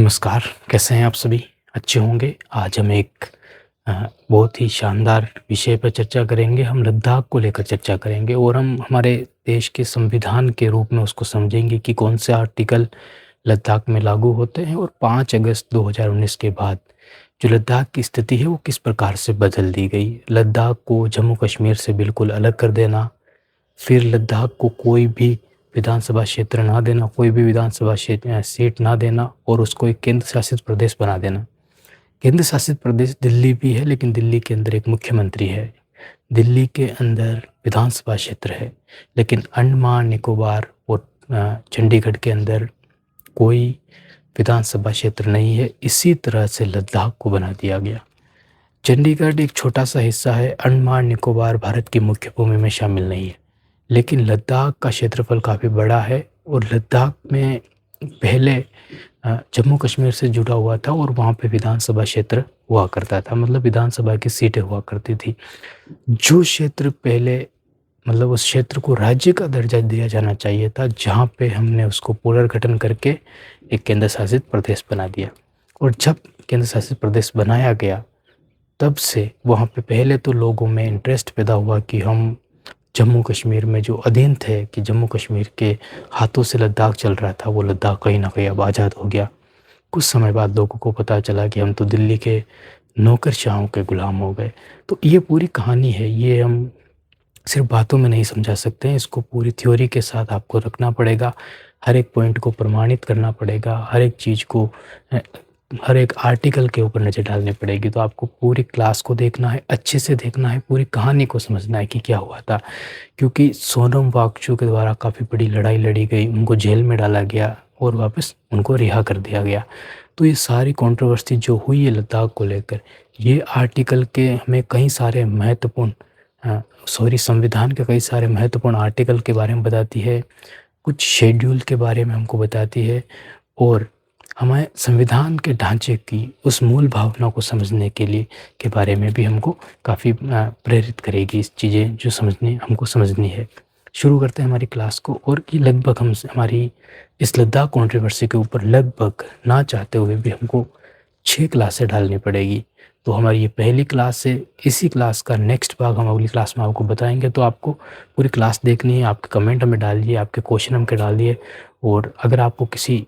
नमस्कार, कैसे हैं आप सभी? अच्छे होंगे। आज हम एक बहुत ही शानदार विषय पर चर्चा करेंगे। हम लद्दाख को लेकर चर्चा करेंगे और हम हमारे देश के संविधान के रूप में उसको समझेंगे कि कौन से आर्टिकल लद्दाख में लागू होते हैं और 5 अगस्त 2019 के बाद जो लद्दाख की स्थिति है वो किस प्रकार से बदल दी गई। लद्दाख को जम्मू कश्मीर से बिल्कुल अलग कर देना, फिर लद्दाख को कोई भी विधानसभा क्षेत्र ना देना, कोई भी विधानसभा सीट ना देना और उसको एक केंद्र शासित प्रदेश बना देना। केंद्र शासित प्रदेश दिल्ली भी है, लेकिन दिल्ली के अंदर एक मुख्यमंत्री है। दिल्ली के अंदर विधानसभा क्षेत्र है, लेकिन अंडमान निकोबार और चंडीगढ़ के अंदर कोई विधानसभा क्षेत्र नहीं है। इसी तरह से लद्दाख को बना दिया गया। चंडीगढ़ एक छोटा सा हिस्सा है, अंडमान निकोबार भारत की मुख्य भूमि में शामिल नहीं है। लेकिन लद्दाख का क्षेत्रफल काफ़ी बड़ा है और लद्दाख में पहले जम्मू कश्मीर से जुड़ा हुआ था और वहाँ पे विधानसभा क्षेत्र हुआ करता था, मतलब विधानसभा की सीटें हुआ करती थी। जो क्षेत्र पहले, मतलब उस क्षेत्र को राज्य का दर्जा दिया जाना चाहिए था, जहाँ पे हमने उसको पुनर्गठन करके एक केंद्र शासित प्रदेश बना दिया। और जब केंद्र शासित प्रदेश बनाया गया तब से वहाँ पे पहले तो लोगों में इंटरेस्ट पैदा हुआ कि हम जम्मू कश्मीर में जो अधीन थे, कि जम्मू कश्मीर के हाथों से लद्दाख चल रहा था, वो लद्दाख कहीं ना कहीं अब आज़ाद हो गया। कुछ समय बाद लोगों को पता चला कि हम तो दिल्ली के नौकरशाहों के गुलाम हो गए। तो ये पूरी कहानी है, ये हम सिर्फ बातों में नहीं समझा सकते हैं, इसको पूरी थ्योरी के साथ आपको रखना पड़ेगा। हर एक पॉइंट को प्रमाणित करना पड़ेगा, हर एक चीज़ को, हर एक आर्टिकल के ऊपर नज़र डालनी पड़ेगी। तो आपको पूरी क्लास को देखना है, अच्छे से देखना है, पूरी कहानी को समझना है कि क्या हुआ था। क्योंकि सोनम वांगचुक के द्वारा काफ़ी बड़ी लड़ाई लड़ी गई, उनको जेल में डाला गया और वापस उनको रिहा कर दिया गया। तो ये सारी कंट्रोवर्सी जो हुई है लद्दाख को लेकर, ये आर्टिकल के हमें कई सारे महत्वपूर्ण संविधान के कई सारे महत्वपूर्ण आर्टिकल के बारे में बताती है, कुछ शेड्यूल के बारे में हमको बताती है और हमें संविधान के ढांचे की उस मूल भावना को समझने के लिए के बारे में भी हमको काफ़ी प्रेरित करेगी इस चीज़ें जो हमको समझनी है। शुरू करते हैं हमारी क्लास को। और ये लगभग हम हमारी इस लद्दाख कंट्रोवर्सी के ऊपर लगभग ना चाहते हुए भी हमको 6 क्लासें डालनी पड़ेगी। तो हमारी ये पहली क्लास है। इसी क्लास का नेक्स्ट भाग हम अगली क्लास में आपको बताएंगे। तो आपको पूरी क्लास देखनी है, आपके कमेंट हमें डालिए, आपके क्वेश्चन हमके डालिए। और अगर आपको किसी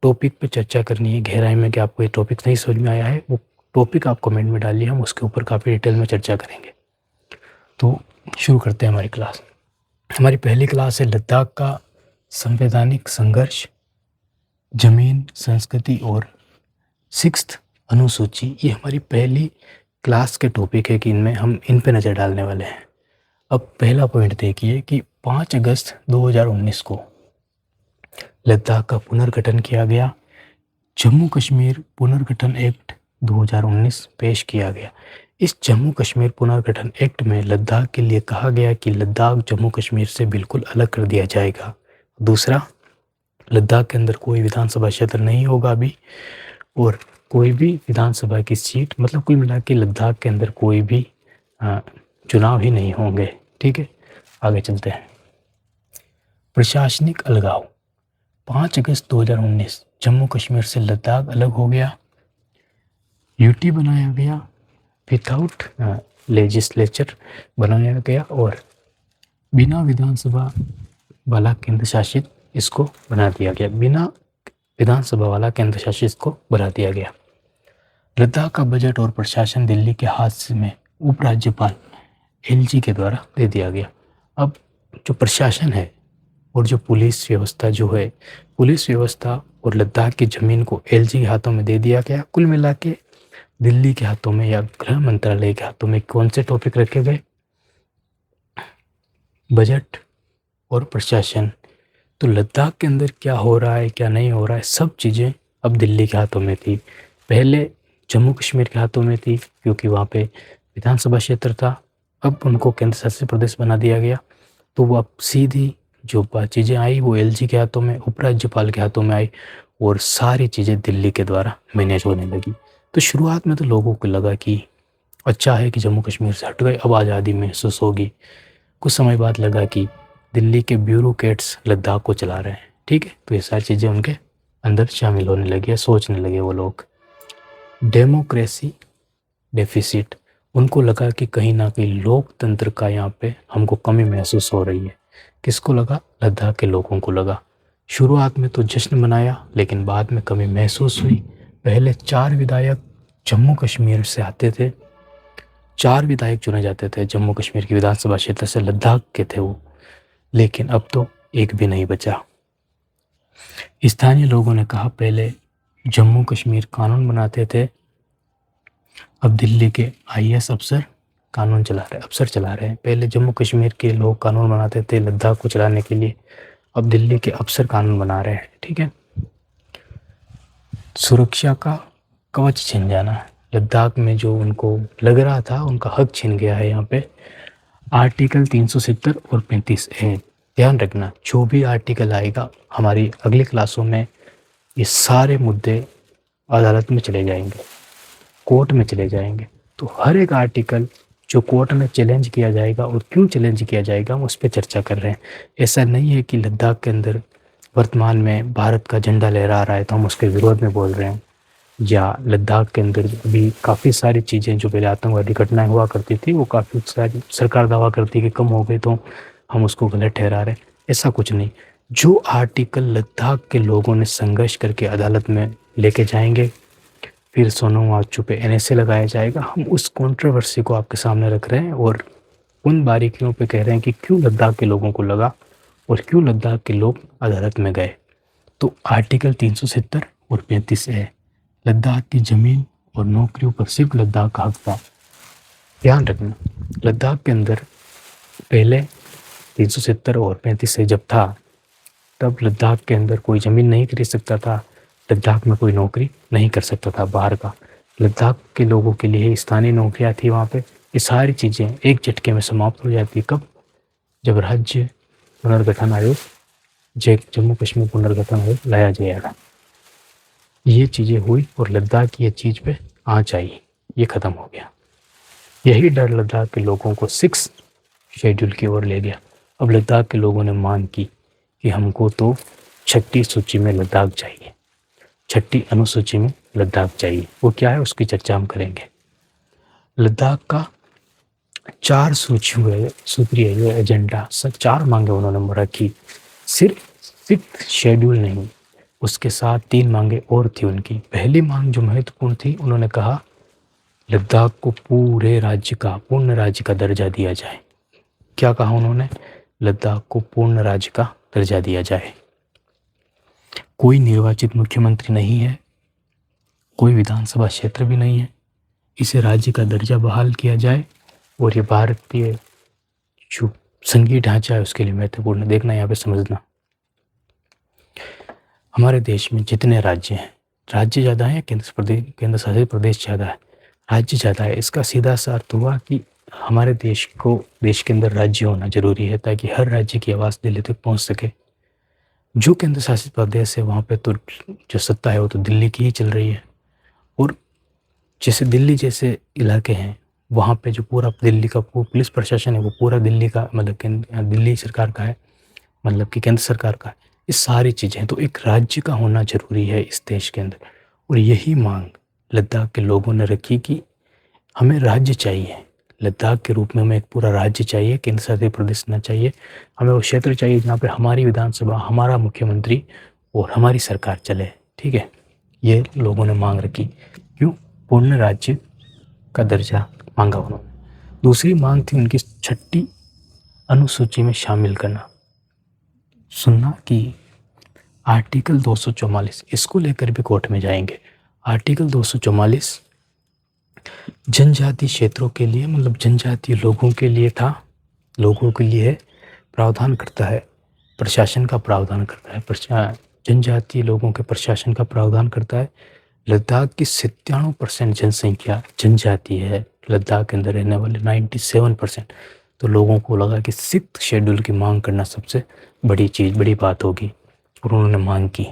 टॉपिक पे चर्चा करनी है गहराई में कि आपको ये टॉपिक नहीं समझ में आया है, वो टॉपिक आप कमेंट में डालिए, हम उसके ऊपर काफ़ी डिटेल में चर्चा करेंगे। तो शुरू करते हैं हमारी क्लास। हमारी पहली क्लास है लद्दाख का संवैधानिक संघर्ष, जमीन, संस्कृति और 6th अनुसूची। ये हमारी पहली क्लास के टॉपिक है कि इनमें हम इन पे नज़र डालने वाले हैं। अब पहला पॉइंट देखिए कि 5 अगस्त 2019 को लद्दाख का पुनर्गठन किया गया। जम्मू कश्मीर पुनर्गठन एक्ट 2019 पेश किया गया। इस जम्मू कश्मीर पुनर्गठन एक्ट में लद्दाख के लिए कहा गया कि लद्दाख जम्मू कश्मीर से बिल्कुल अलग कर दिया जाएगा। दूसरा, लद्दाख के अंदर कोई विधानसभा क्षेत्र नहीं होगा अभी, और कोई भी विधानसभा की सीट, मतलब कुल मिला के लद्दाख के अंदर कोई भी चुनाव ही नहीं होंगे। ठीक है, आगे चलते हैं। प्रशासनिक अलगाव। 5 अगस्त 2019 जम्मू कश्मीर से लद्दाख अलग हो गया। यूटी बनाया गया, विदाउट लेजिस्लेचर बनाया गया और बिना विधानसभा वाला केंद्र शासित इसको बना दिया गया। बिना विधानसभा वाला केंद्र शासित इसको बना दिया गया। लद्दाख का बजट और प्रशासन दिल्ली के हाथ में उपराज्यपाल एलजी के द्वारा दे दिया गया। अब जो प्रशासन है और जो पुलिस व्यवस्था जो है, पुलिस व्यवस्था और लद्दाख की ज़मीन को एलजी के हाथों में दे दिया गया। कुल मिला के दिल्ली के हाथों में या गृह मंत्रालय के हाथों में कौन से टॉपिक रखे गए? बजट और प्रशासन। तो लद्दाख के अंदर क्या हो रहा है, क्या नहीं हो रहा है, सब चीज़ें अब दिल्ली के हाथों में थी। पहले जम्मू कश्मीर के हाथों में थी क्योंकि वहाँ पे विधानसभा क्षेत्र था। अब उनको केंद्र शासित प्रदेश बना दिया गया। तो वो अब सीधी जो चीज़ें आई वो एलजी के हाथों में, उपराज्यपाल के हाथों में आई और सारी चीज़ें दिल्ली के द्वारा मैनेज होने लगी। तो शुरुआत में तो लोगों को लगा कि अच्छा है कि जम्मू कश्मीर से हट गए, अब आज़ादी महसूस होगी। कुछ समय बाद लगा कि दिल्ली के ब्यूरोक्रेट्स लद्दाख को चला रहे हैं। ठीक है, तो ये सारी चीज़ें उनके अंदर शामिल होने लगे या सोचने लगे वो लोग। डेमोक्रेसी डेफिसिट, उनको लगा कि कहीं ना कहीं लोकतंत्र का यहाँ पे हमको कमी महसूस हो रही है। किसको लगा? लद्दाख के लोगों को लगा। शुरुआत में तो जश्न मनाया, लेकिन बाद में कमी महसूस हुई। पहले 4 विधायक जम्मू कश्मीर से आते थे, 4 विधायक चुने जाते थे जम्मू कश्मीर की विधानसभा क्षेत्र से, लद्दाख के थे वो, लेकिन अब तो एक भी नहीं बचा। स्थानीय लोगों ने कहा पहले जम्मू कश्मीर कानून बनाते थे, अब दिल्ली के आईएएस अफसर कानून चला रहे, अफसर चला रहे हैं। पहले जम्मू कश्मीर के लोग कानून बनाते थे लद्दाख को चलाने के लिए, अब दिल्ली के अफसर कानून बना रहे हैं। ठीक है। सुरक्षा का कवच छिन जाना, लद्दाख में जो उनको लग रहा था उनका हक छिन गया है यहाँ पे। आर्टिकल 370 और 35A, ध्यान रखना जो भी आर्टिकल आएगा हमारी अगली क्लासों में, ये सारे मुद्दे अदालत में चले जाएंगे, कोर्ट में चले जाएंगे। तो हर एक आर्टिकल जो कोर्ट में चैलेंज किया जाएगा और क्यों चैलेंज किया जाएगा हम उस पर चर्चा कर रहे हैं। ऐसा नहीं है कि लद्दाख के अंदर वर्तमान में भारत का झंडा लहरा रहा है तो हम उसके विरोध में बोल रहे हैं, या लद्दाख के अंदर भी काफ़ी सारी चीज़ें जो पहले आतंकवादी घटनाएं हुआ करती थी वो काफ़ी सारी सरकार दावा करती है कि कम हो गई तो हम उसको गलत ठहरा रहे हैं। ऐसा कुछ नहीं। जो आर्टिकल लद्दाख के लोगों ने संघर्ष करके अदालत में लेके जाएंगे, फिर सोनम वांगचुक पे एनएसए लगाया जाएगा, हम उस कंट्रोवर्सी को आपके सामने रख रहे हैं और उन बारीकियों पे कह रहे हैं कि क्यों लद्दाख के लोगों को लगा और क्यों लद्दाख के लोग अदालत में गए। तो आर्टिकल 370 और 35A, लद्दाख की ज़मीन और नौकरियों पर सिर्फ लद्दाख का हक था। ध्यान रखना, लद्दाख के अंदर पहले 370 और 35A जब था तब लद्दाख के अंदर कोई ज़मीन नहीं खरीद सकता था, लद्दाख में कोई नौकरी नहीं कर सकता था बाहर का। लद्दाख के लोगों के लिए स्थानीय नौकरियां थी वहाँ पे। ये सारी चीज़ें एक झटके में समाप्त हो जाती। कब? जब राज्य पुनर्गठन आयोग, जम्मू कश्मीर पुनर्गठन आयोग लाया जाएगा, ये चीज़ें हुई और लद्दाख की ये चीज़ पे आँच आई, ये ख़त्म हो गया। यही डर लद्दाख के लोगों को 6 शेड्यूल की ओर ले गया। अब लद्दाख के लोगों ने मांग की कि हमको तो 6ठी सूची में लद्दाख चाहिए, 6ठी अनुसूची में लद्दाख चाहिए। वो क्या है उसकी चर्चा हम करेंगे। लद्दाख का 4 सूत्रीय एजेंडा, सब 4 मांगे उन्होंने रखी, सिर्फ 6th शेड्यूल नहीं, उसके साथ 3 मांगे और थी उनकी। पहली मांग जो महत्वपूर्ण थी, उन्होंने कहा लद्दाख को पूर्ण राज्य का दर्जा दिया जाए। क्या कहा उन्होंने? लद्दाख को पूर्ण राज्य का दर्जा दिया जाए। कोई निर्वाचित मुख्यमंत्री नहीं है, कोई विधानसभा क्षेत्र भी नहीं है, इसे राज्य का दर्जा बहाल किया जाए और ये भारतीय जो संघीय ढांचा है उसके लिए महत्वपूर्ण। देखना यहाँ पे समझना, हमारे देश में जितने राज्य हैं, राज्य ज़्यादा है या केंद्र शासित प्रदेश ज़्यादा है? राज्य ज़्यादा है। इसका सीधा सा अर्थ हुआ कि हमारे देश के अंदर राज्य होना जरूरी है ताकि हर राज्य की आवाज़ दिल्ली तक पहुँच सके। जो केंद्र शासित प्रदेश है वहाँ पे तो जो सत्ता है वो तो दिल्ली की ही चल रही है, और जैसे दिल्ली जैसे इलाके हैं वहाँ पे जो पूरा दिल्ली का पुलिस प्रशासन है वो पूरा दिल्ली का, मतलब दिल्ली सरकार का है, मतलब कि केंद्र सरकार का है। ये सारी चीज़ें हैं, तो एक राज्य का होना जरूरी है इस देश के अंदर। और यही मांग लद्दाख के लोगों ने रखी कि हमें राज्य चाहिए, लद्दाख के रूप में हमें एक पूरा राज्य चाहिए, केंद्र शासित प्रदेश ना चाहिए, हमें वो क्षेत्र चाहिए जहाँ पे हमारी विधानसभा, हमारा मुख्यमंत्री और हमारी सरकार चले। ठीक है, ये लोगों ने मांग रखी। क्यों? पूर्ण राज्य का दर्जा मांगा उन्होंने। दूसरी मांग थी उनकी 6ठी अनुसूची में शामिल करना। सुनना कि आर्टिकल 244, इसको लेकर भी कोर्ट में जाएंगे। आर्टिकल 244 जनजातीय क्षेत्रों के लिए, मतलब जनजातीय लोगों के लिए था, लोगों के लिए प्रावधान करता है, प्रशासन का प्रावधान करता है, जनजातीय लोगों के प्रशासन का प्रावधान करता है। लद्दाख की 97% जनसंख्या जनजातीय है, लद्दाख के अंदर रहने वाले 97%। तो लोगों को लगा कि 6th शेड्यूल की मांग करना सबसे बड़ी चीज़, बड़ी बात होगी, और उन्होंने मांग की।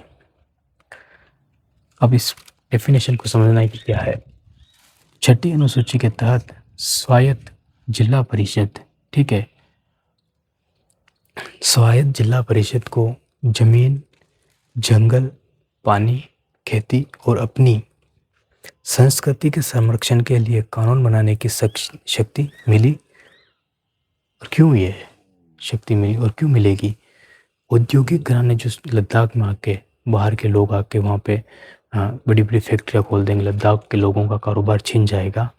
अब इस डेफिनेशन को समझना है कि क्या है। 6ठी अनुसूची के तहत स्वायत्त जिला परिषद, ठीक है, स्वायत्त जिला परिषद को जमीन, जंगल पानी, खेती और अपनी संस्कृति के संरक्षण के लिए कानून बनाने की शक्ति मिली। और क्यों ये शक्ति मिली और क्यों मिलेगी? औद्योगिक घराने जो लद्दाख में आके, बाहर के लोग आके वहाँ पे बड़ी बड़ी फैक्ट्रियाँ खोल देंगे, लद्दाख के लोगों का कारोबार छिन जाएगा,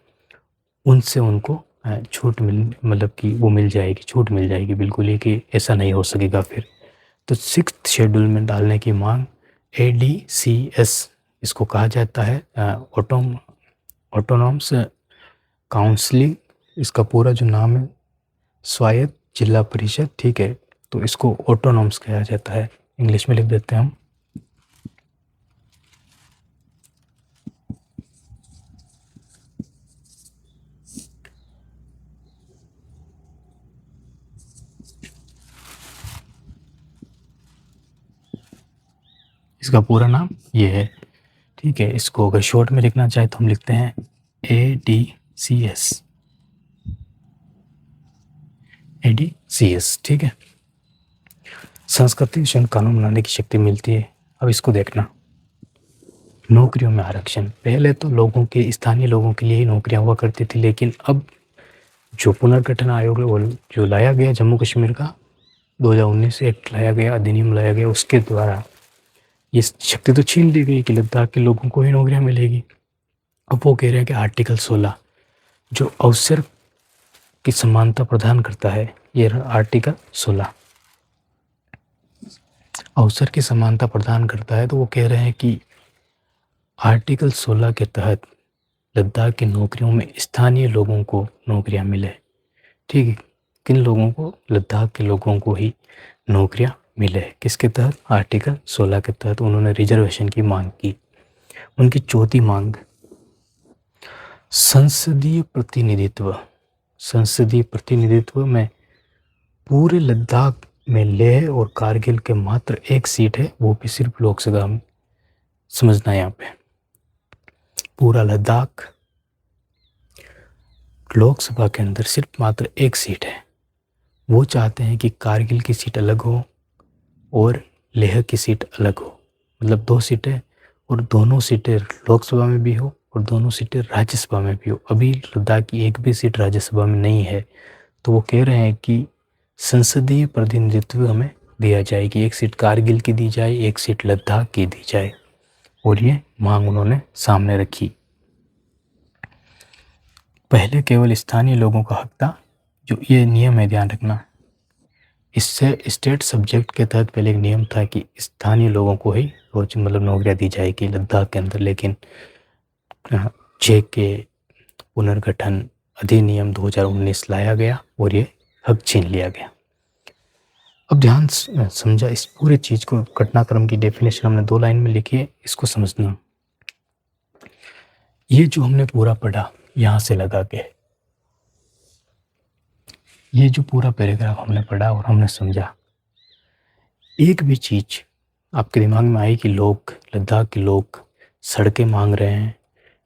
उनसे उनको छूट मतलब कि वो मिल जाएगी, छूट मिल जाएगी बिल्कुल ही, कि ऐसा नहीं हो सकेगा फिर। तो 6th शेड्यूल में डालने की मांग ADCS इसको कहा जाता है, ऑटोनॉमस काउंसिल, इसका पूरा जो नाम है स्वायत्त जिला परिषद, ठीक है। तो इसको ऑटोनॉमस कहा जाता है, इंग्लिश में लिख देते हैं हम। इसका पूरा नाम ये है, ठीक है। इसको अगर शॉर्ट में लिखना चाहे तो हम लिखते हैं ADCS, ठीक है। संस्कृति विषय कानून बनाने की शक्ति मिलती है। अब इसको देखना, नौकरियों में आरक्षण। पहले तो लोगों के, स्थानीय लोगों के लिए ही नौकरियां हुआ करती थी, लेकिन अब जो पुनर्गठन आयोग है वो जो लाया गया जम्मू कश्मीर का 2019 एक्ट लाया गया, अधिनियम लाया गया, उसके द्वारा ये शक्ति तो छीन ली गई कि लद्दाख के लोगों को ही नौकरियां मिलेगी। अब वो कह रहे हैं कि आर्टिकल 16 जो अवसर की समानता प्रदान करता है, ये आर्टिकल 16 अवसर की समानता प्रदान करता है। तो वो कह रहे हैं कि आर्टिकल 16 के तहत लद्दाख की नौकरियों में स्थानीय लोगों को नौकरियां मिले, ठीक है। किन लोगों को? लद्दाख के लोगों को ही नौकरियां मिले। किसके तहत? आर्टिकल 16 के तहत उन्होंने रिजर्वेशन की मांग की। उनकी चौथी मांग, संसदीय प्रतिनिधित्व। संसदीय प्रतिनिधित्व में पूरे लद्दाख में लेह और कारगिल के मात्र एक सीट है, वो भी सिर्फ लोकसभा में। समझना यहाँ पे, पूरा लद्दाख लोकसभा के अंदर सिर्फ मात्र एक सीट है। वो चाहते हैं कि कारगिल की सीट अलग हो और लेह की सीट अलग हो, मतलब 2 सीटें, और दोनों सीटें लोकसभा में भी हो और दोनों सीटें राज्यसभा में भी हो। अभी लद्दाख की एक भी सीट राज्यसभा में नहीं है, तो वो कह रहे हैं कि संसदीय प्रतिनिधित्व हमें दिया जाए, कि एक सीट कारगिल की दी जाए, एक सीट लद्दाख की दी जाए, और ये मांग उन्होंने सामने रखी। पहले केवल स्थानीय लोगों का हक था, जो ये नियम है, ध्यान रखना। इससे स्टेट सब्जेक्ट के तहत पहले एक नियम था कि स्थानीय लोगों को ही रोज मतलब नौकरियां दी जाएगी लद्दाख के अंदर, लेकिन 6 के पुनर्गठन अधिनियम 2019 लाया गया और ये हक छीन लिया गया। अब ध्यान समझा इस पूरे चीज को, घटनाक्रम की डेफिनेशन हमने 2 लाइन में लिखी है, इसको समझना। ये जो हमने पूरा पढ़ा यहाँ से लगा के, ये जो पूरा पैराग्राफ हमने पढ़ा और हमने समझा, एक भी चीज आपके दिमाग में आई कि लोग, लद्दाख के लोग सड़कें मांग रहे हैं,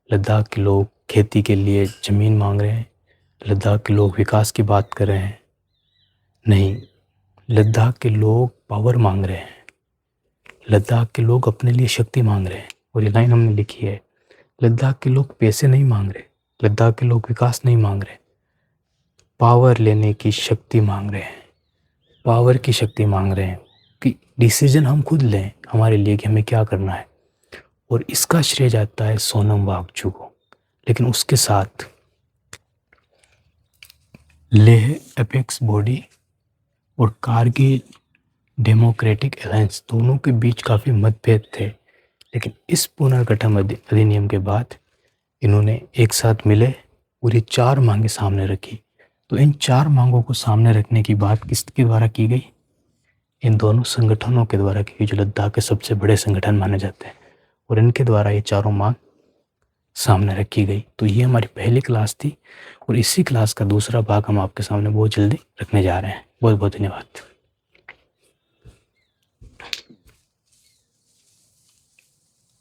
लद्दाख के लोग खेती के लिए ज़मीन मांग रहे हैं, लद्दाख के लोग विकास की बात कर रहे हैं? नहीं, लद्दाख के लोग पावर मांग रहे हैं, लद्दाख के लोग अपने लिए शक्ति मांग रहे हैं। और ये लाइन हमने लिखी है, लद्दाख के लोग पैसे नहीं मांग रहे, लद्दाख के लोग विकास नहीं मांग रहे, पावर लेने की शक्ति मांग रहे हैं, पावर की शक्ति मांग रहे हैं, कि डिसीजन हम खुद लें हमारे लिए कि हमें क्या करना है। और इसका श्रेय जाता है सोनम वांगचुक को। लेकिन उसके साथ लेह एपेक्स बॉडी और कारगिल डेमोक्रेटिक अलायंस दोनों के बीच काफ़ी मतभेद थे, लेकिन इस पुनर्गठन अधिनियम के बाद इन्होंने एक साथ मिले और ये 4 मांगे सामने रखी। तो इन 4 मांगों को सामने रखने की बात किसके द्वारा की गई? इन दोनों संगठनों के द्वारा की गई, जो लद्दाख के सबसे बड़े संगठन माने जाते हैं, और इनके द्वारा ये 4 मांग सामने रखी गई। तो ये हमारी पहली क्लास थी, और इसी क्लास का दूसरा भाग हम आपके सामने बहुत जल्दी रखने जा रहे हैं। बहुत बहुत धन्यवाद।